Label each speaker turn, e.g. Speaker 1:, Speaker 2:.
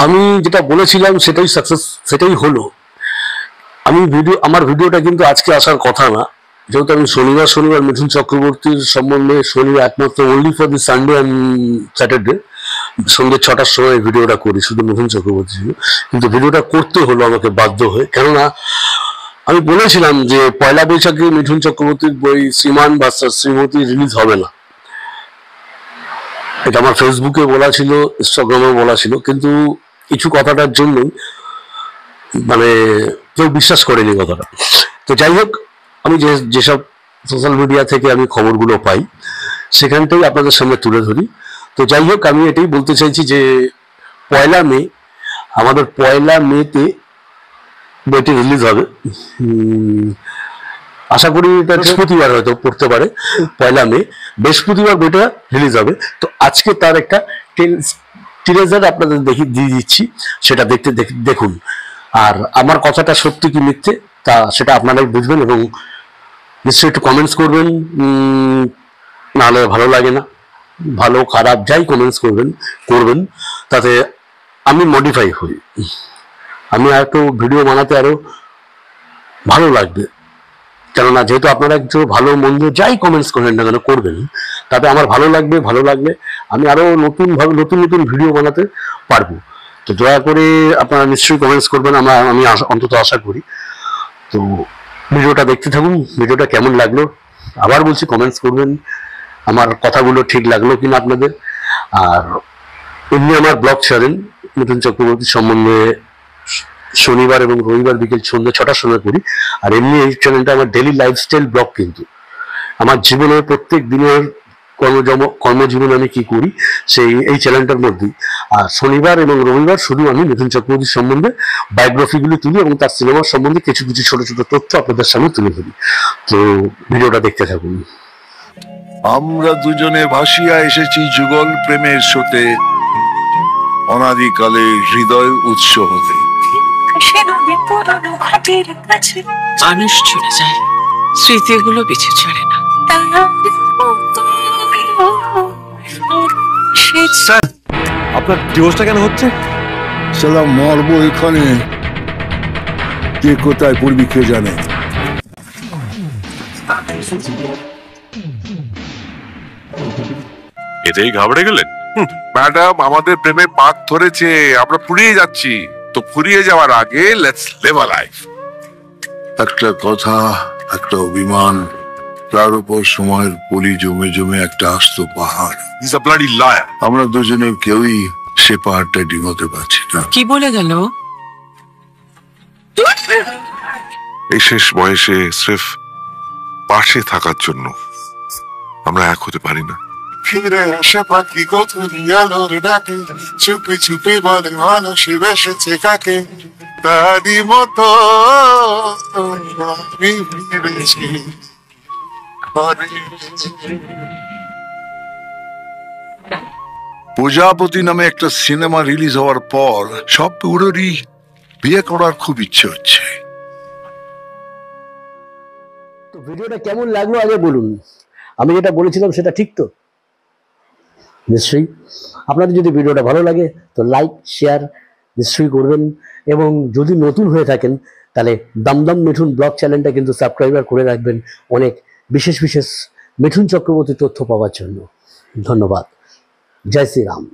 Speaker 1: আমি যেটা বলেছিলাম সেটাই হলো। আমার ভিডিওটা কিন্তু আজকে আসার কথা না, যেহেতু আমি শনিবার মিঠুন চক্রবর্তীর সম্বন্ধে একমাত্র only for the Sunday and Saturday সন্ধ্যে 6টার সময় ভিডিওটা করি শুধু মিঠুন চক্রবর্তী ছিল, কিন্তু ভিডিওটা করতে হলো আমাকে বাধ্য হয়ে। কেননা আমি বলেছিলাম যে পয়লা বৈশাখে মিঠুন চক্রবর্তীর বই শ্রীমান ভার্সাস শ্রীমতী রিলিজ হবে না, এটা আমার ফেসবুকে বলা ছিল, ইনস্টাগ্রামে বলা ছিল, কিন্তু কিছু কথাটার জন্যই মানে কেউ বিশ্বাস করেনি কথাটা। তো যাই হোক, আমি যেসব সোশ্যাল মিডিয়া থেকে আমি খবরগুলো পাই সেখানটাই আপনাদের সামনে তুলে ধরি। তো যাই হোক, আমি এটাই বলতে চাইছি যে আমাদের পয়লা মেতে বইটি রিলিজ হবে। আশা করি বৃহস্পতিবার হয়তো পড়তে পারে, পয়লা মে বৃহস্পতিবার বইটা রিলিজ হবে। তো আজকে তার একটা টিজার আপনাদের দিয়ে দিচ্ছি, সেটা দেখুন। আর আমার কথাটা সত্যি কি মিথ্যে তা সেটা আপনারাই বুঝবেন, এবং নিশ্চয়ই একটু কমেন্টস করবেন, নাহলে ভালো লাগে না, ভালো খারাপ যাই কমেন্টস করবেন, তাতে আমি মডিফাই হই, আমি একটু ভিডিও বানাতে আরো ভালো লাগবে। কেননা যেহেতু আপনারা একটু ভালো মন্দ যাই কমেন্টস করেন না কেন করবেন, তাতে আমার ভালো লাগবে আমি আরো নতুন ভিডিও বানাতে পারবো। তো দয়া করে আপনারা নিশ্চয়ই কমেন্টস করবেন, আমি অন্তত আশা করি। তো ভিডিওটা দেখতে থাকুন, ভিডিওটা কেমন লাগলো আবার বলছি কমেন্টস করবেন, আমার কথাগুলো ঠিক লাগলো কিনা আপনাদের। আর এমনি আমার ব্লগ ছাড়েন মিঠুন চক্রবর্তী সম্বন্ধে শনিবার এবং রবিবার বিকেল সন্ধ্যে 6টার সময় করি। আর এমনি এই চ্যানেলটা আমার ডেইলি লাইফস্টাইল ব্লগ, কিন্তু আমার জীবনের প্রত্যেক দিনের কর্মজীবনে আমি কি করি এই চ্যানেলটার মধ্যেই। আর শনিবার এবং রবিবার শুধু আমি মিঠুন চক্রবর্তীর সম্বন্ধে বায়োগ্রাফিগুলি তুলি এবং তার সিনেমার সম্বন্ধে কিছু ছোট ছোট তথ্য আপনাদের সামনে তুলে ধরি। তো ভিডিওটা দেখতে থাকুন।
Speaker 2: আমরা দুজনে ভাসিয়া এসেছি যুগল প্রেমের স্রোতে, অনাদিকালে হৃদয় উৎস হতে।
Speaker 3: মানুষ চলে যায়, স্মৃতিগুলো পিছু ছাড়ে না।
Speaker 4: আপনার ডিভোর্সটা কেন হচ্ছে?
Speaker 2: সালা মরবো এখানে, কে কোথায় পড়বি কে জানে।
Speaker 5: এতেই ঘাবড়ে গেলেন? ম্যাডাম, আমাদের প্রেমে পাক ধরেছে, আমরা ফুরিয়ে যাচ্ছি। তো ফুরিয়ে যাওয়ার আগে লেটস লিভ আ লাইফ।
Speaker 2: একটা কথা, একটা অভিমান, তার উপর সময়ের পলি জমে জমে একটা আস্ত পাহাড়।
Speaker 5: Is a bloody liar.
Speaker 2: আমরা দুজনে কেউই সে পাহাড়টা ডিঙোতে পারছি না।
Speaker 3: কি বলে গেল?
Speaker 5: এই শেষ বয়সে স্রেফ পাশে থাকার জন্য আমরা এক হতে পারি না।
Speaker 6: ফিরে আসে পাখি গধূলি আলোর ডাকে, চুপি চুপি বলে মানুষে বেসেছে কাকে, তারই মতো আমি ফিরেছি ঘরে।
Speaker 2: প্রজাপতি নামে একটা সিনেমা রিলিজ হওয়ার পর সব পুরোরই বিয়ে করার খুব ইচ্ছে হচ্ছে।
Speaker 1: তো ভিডিওটা কেমন লাগলো আগে বলুন, আমি যেটা বলেছিলাম সেটা ঠিক তো? নিশ্চয়ই। আপনাদের যদি ভিডিওটা ভালো লাগে তো লাইক শেয়ার নিশ্চয়ই করবেন, এবং যদি নতুন হয়ে থাকেন তাহলে দমদম মিঠুন ব্লগ চ্যানেলটা কিন্তু সাবস্ক্রাইবার করে রাখবেন অনেক বিশেষ মিঠুন চক্রবর্তী তথ্য পাওয়ার জন্য। ধন্যবাদ। জয় শ্রীরাম।